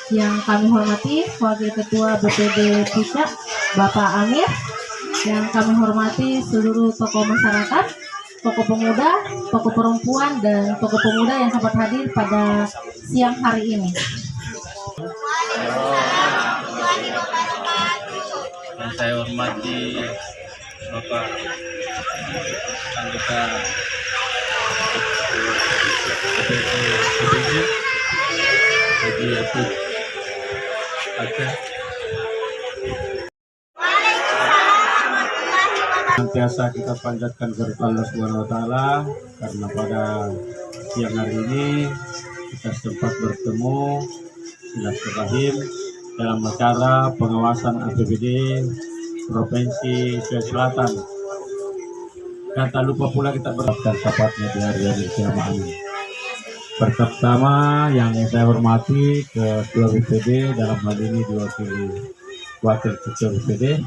Yang kami hormati Wakil Ketua BPD Pusat Bapak Amir, yang kami hormati seluruh tokoh masyarakat, tokoh pemuda, tokoh perempuan, dan tokoh pemuda yang sempat hadir pada siang hari ini. Yang saya hormati Bapak anggota BPD Haji Atik Aceh. Senantiasa kita panjatkan kepada Allah Subhanahu wa taala karena pada siang hari ini kita sempat bertemu silaturahim dalam acara pengawasan APBD Provinsi Sulawesi Selatan. Dan tak lupa pula kita berdoa tepatnya di hari kiamat ini. Pertama yang saya hormati Ketua BPD, dalam hal ini diwakili Wakil Ketua BPD.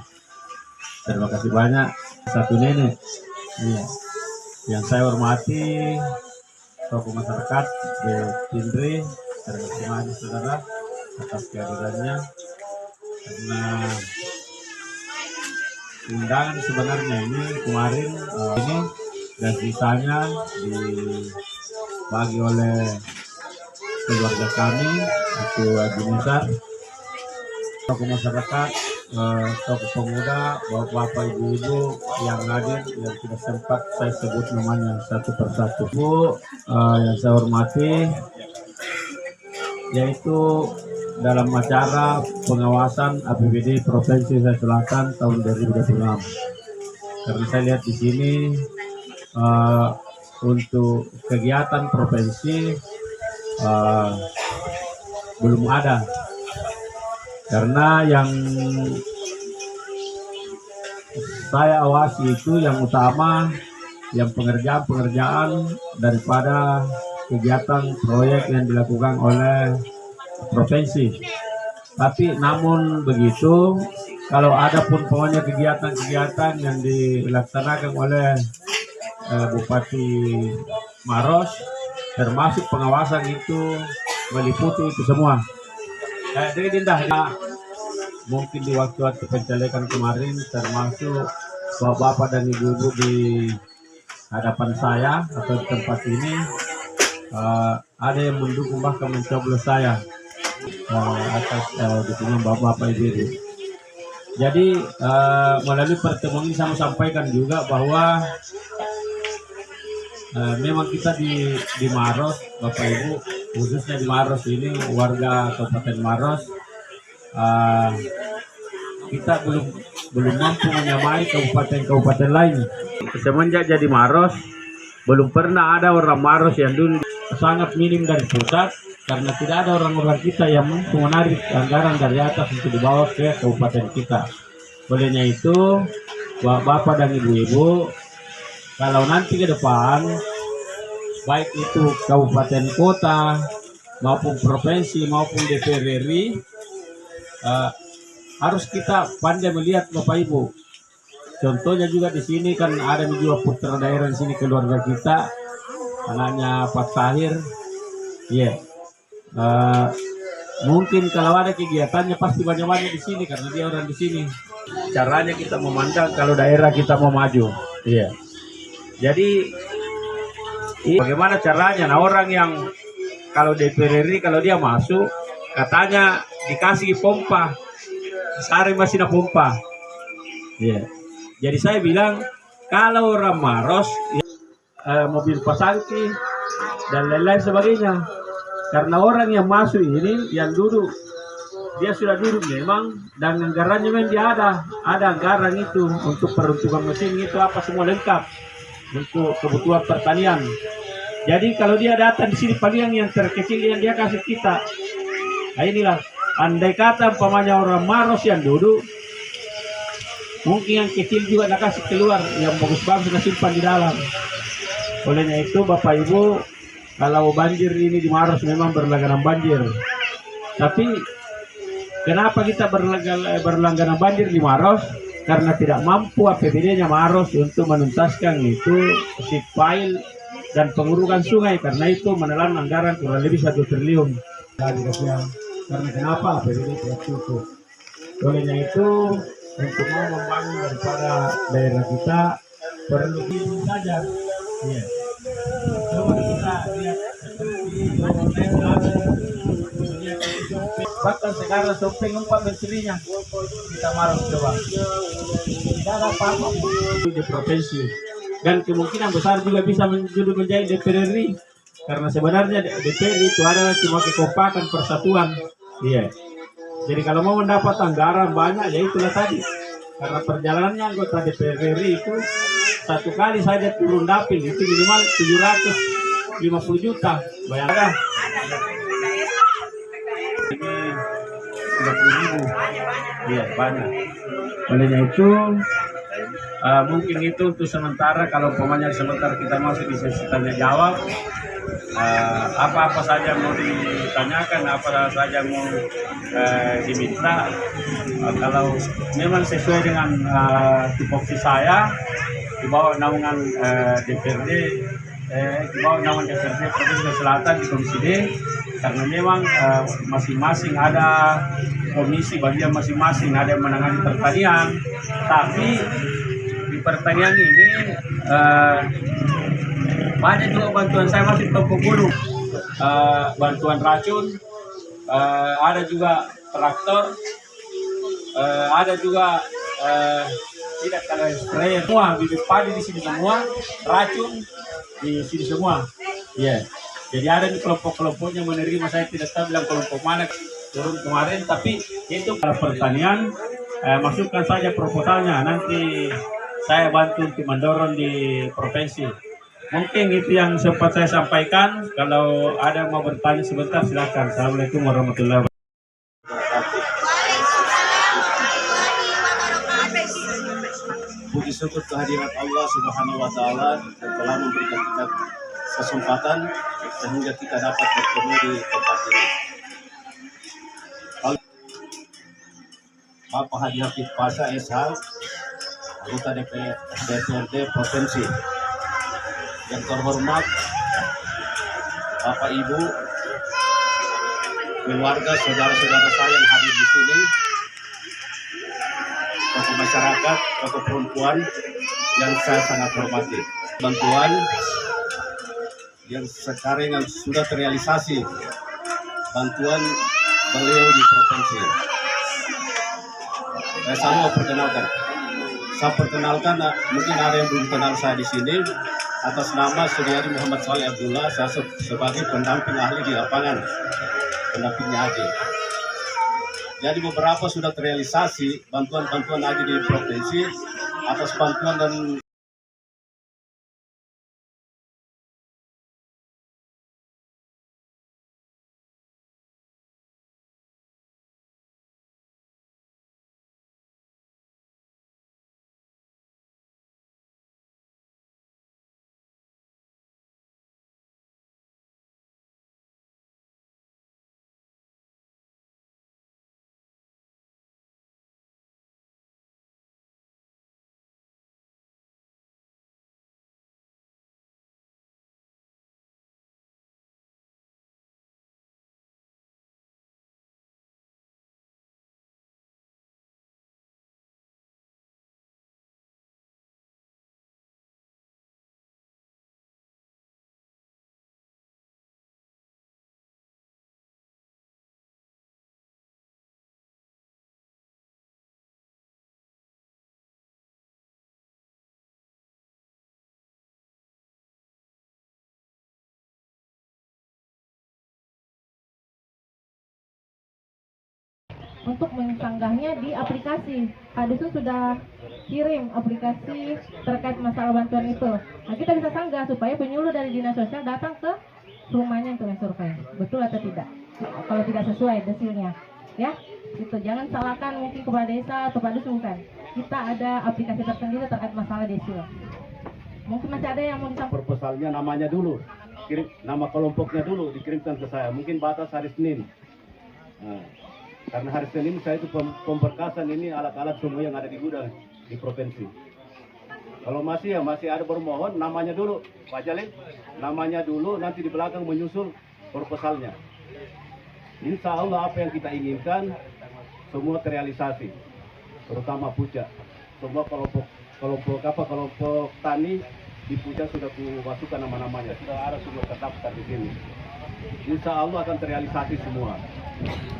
Terima kasih banyak. Satu nenek. Iya. Yang saya hormati tokoh masyarakat di Tindri. Terima kasih banyak saudara atas kehadirannya. Karena undangan sebenarnya ini kemarin ini dan sisanya dibagi oleh keluarga kami itu Haji Nisar, tokoh masyarakat, tokoh pemuda, bapak-bapak, ibu-ibu yang hadir yang tidak sempat saya sebut namanya satu persatu. Bu, yang saya hormati yaitu dalam acara pengawasan APBD Provinsi Sulawesi Selatan tahun 2026. Karena saya lihat di sini untuk kegiatan provinsi belum ada. Karena yang saya awasi itu yang utama yang pengerjaan daripada kegiatan proyek yang dilakukan oleh provinsi. Tapi namun begitu, kalau ada pun pokoknya kegiatan-kegiatan yang dilaksanakan oleh Bupati Maros, termasuk pengawasan itu meliputi itu semua. Jadi mungkin di waktu-waktu pencalekan kemarin, termasuk bapak-bapak dan ibu-ibu di hadapan saya atau di tempat ini, ada yang mendukung bahkan mencoblos saya atas dukungan bapak-bapak ibu-ibu. Jadi melalui pertemuan ini saya sampaikan juga bahwa memang kita di Maros, Bapak Ibu, khususnya di Maros ini warga Kabupaten Maros, kita belum mampu menyamai kabupaten-kabupaten lain. Semenjak jadi Maros, belum pernah ada orang Maros yang dulu sangat minim dari pusat, karena tidak ada orang-orang kita yang mampu menarik anggaran dari atas untuk dibawa ke kabupaten kita. Olehnya itu, Bapak dan Ibu-ibu, kalau nanti ke depan, baik itu kabupaten kota maupun provinsi maupun DPR RI, harus kita pandai melihat Bapak Ibu. Contohnya juga di sini kan ada juga putra daerah di sini, keluarga kita, anaknya Pak Tahir, Eh, Mungkin kalau ada kegiatannya pasti banyak-banyak di sini karena dia orang di sini. Caranya kita memandang kalau daerah kita mau maju. Iya. Jadi bagaimana caranya? Nah, orang yang kalau DPR RI kalau dia masuk katanya dikasih pompa, sehari masih ada pompa. Iya. Jadi saya bilang kalau orang Maros, ya, mobil pasangki dan lain-lain sebagainya. Karena orang yang masuk ini yang duduk dia sudah duduk memang dan anggarannya memang dia ada anggaran itu untuk peruntukan mesin itu apa semua lengkap untuk kebutuhan pertanian. Jadi kalau dia datang di sini paling yang terkecil yang dia kasih kita. Nah inilah andai kata umpamanya orang Maros yang duduk mungkin yang kecil juga nak kasih keluar yang bagus-bagus nak simpan di dalam. Olehnya itu Bapak Ibu kalau banjir ini di Maros memang berlangganan banjir. Tapi kenapa kita berlangganan banjir di Maros? Karena tidak mampu APBD-nya Maros untuk menuntaskan itu si file dan pengurukan sungai. Karena itu menelan anggaran kurang lebih 1 triliun. Karena kenapa APBD tidak cukup? Olehnya itu untuk mau membangun daripada daerah kita perlu ini saja. Iya. Coba kita lihat bahkan sekarang topeng 4 menterinya kita Maros coba tidak ada apa-apa di provinsi dan kemungkinan besar juga bisa menjadi DPR RI karena sebenarnya DPR itu adalah cuma kekompakan persatuan. Iya. Jadi kalau mau mendapat anggaran banyak ya itulah tadi karena perjalanannya anggota DPR RI itu satu kali saja turun dapil itu minimal 750 juta bayangkan. Ini 30.000. Iya banyak. Olehnya itu mungkin itu untuk sementara kalau umpamanya sementara kita masih di sesi tanya jawab apa-apa saja mau ditanyakan apa saja mau diminta kalau memang sesuai dengan tupoksi saya di bawah naungan DPRD di bawah naungan DPRD Provinsi Selatan di Komisi D karena memang masing-masing ada komisi bagian masing-masing ada yang menangani pertanian tapi di pertanian ini banyak juga bantuan saya masih toko gulu bantuan racun ada juga traktor ada juga tidak kalau sprayer semua bibit padi di sini semua racun di sini semua ya. Jadi ada di kelompok-kelompoknya menerima saya tidak tahu bilang kelompok mana turun kemarin tapi itu para pertanian masukkan saja proposalnya nanti saya bantu untuk mendorong di provinsi. Mungkin itu yang sempat saya sampaikan. Kalau ada mau bertanya sebentar silakan. Assalamualaikum warahmatullahi wabarakatuh. Puji syukur kehadirat Allah Subhanahu wa taala yang telah memberikan kita kesempatan sehingga kita dapat bertemu di tempat ini. Bapak Haji Hafiz Pasha SH, anggota DPRD Provinsi. Yang terhormat Bapak Ibu, keluarga, saudara-saudara saya yang hadir di sini, tokoh masyarakat, tokoh perempuan yang saya sangat hormati. Bantuan yang sekarang yang sudah terrealisasi, bantuan beliau di provinsi. Saya selalu memperkenalkan. Saya perkenalkan, mungkin ada yang belum kenal saya di sini. Atas nama Saudari Muhammad Saleh Abdullah, saya sebagai pendamping ahli di lapangan, pendampingnya Haji. Jadi beberapa sudah terrealisasi bantuan-bantuan Haji di provinsi atas bantuan dan untuk mensanggahnya di aplikasi. Pak Dusun sudah kirim aplikasi terkait masalah bantuan itu. Nah, kita bisa sanggah supaya penyuluh dari dinas sosial datang ke rumahnya untuk survei. Betul atau tidak? Kalau tidak sesuai desilnya, ya, itu jangan salahkan mungkin kepala desa atau Pak Dusun, bukan. Kita ada aplikasi tersendiri terkait masalah desil. Mungkin masih ada yang mau disampaikan. Proposalnya namanya dulu, kirim nama kelompoknya dulu dikirimkan ke saya. Mungkin batas hari Senin. Nah, karena hari Senin saya itu pemberkasan ini alat-alat semua yang ada di gudang di provinsi. Kalau masih ada bermohon, namanya dulu Pak Jalil, namanya dulu, nanti di belakang menyusul proposalnya. Insya Allah apa yang kita inginkan semua terrealisasi, terutama Puja. Semua kelompok tani di Puja sudah masukkan nama-namanya, sudah ada semua terdaftar di sini. Insya Allah akan terrealisasi semua.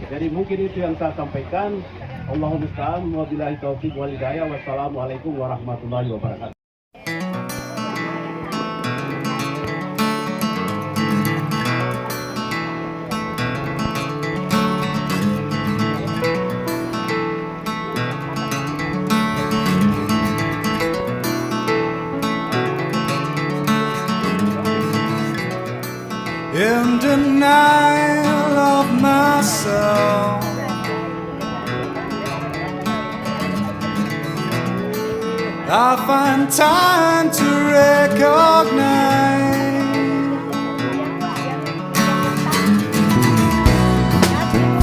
Jadi mungkin itu yang saya sampaikan. Allahumma musta'an, wabillahi taufiq wal hidayah. Wassalamualaikum warahmatullahi wabarakatuh. In denial of myself, I find time to recognize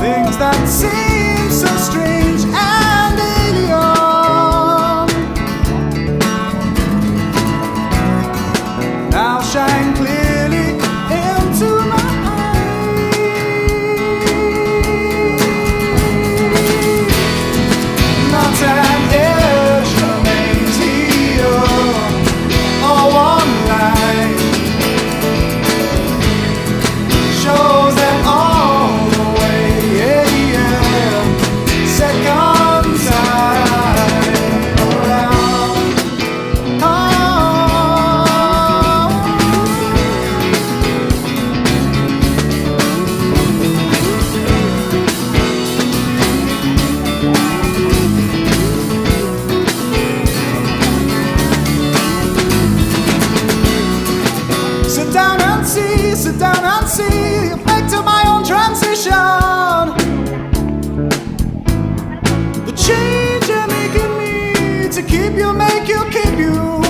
things that seem so strange and alien now shine clearly into my eyes. Not an Asian here or one line shows them all the way. Second time around. Sit down and see the effect of my own transition. The change you're making me to keep you, make you, keep you.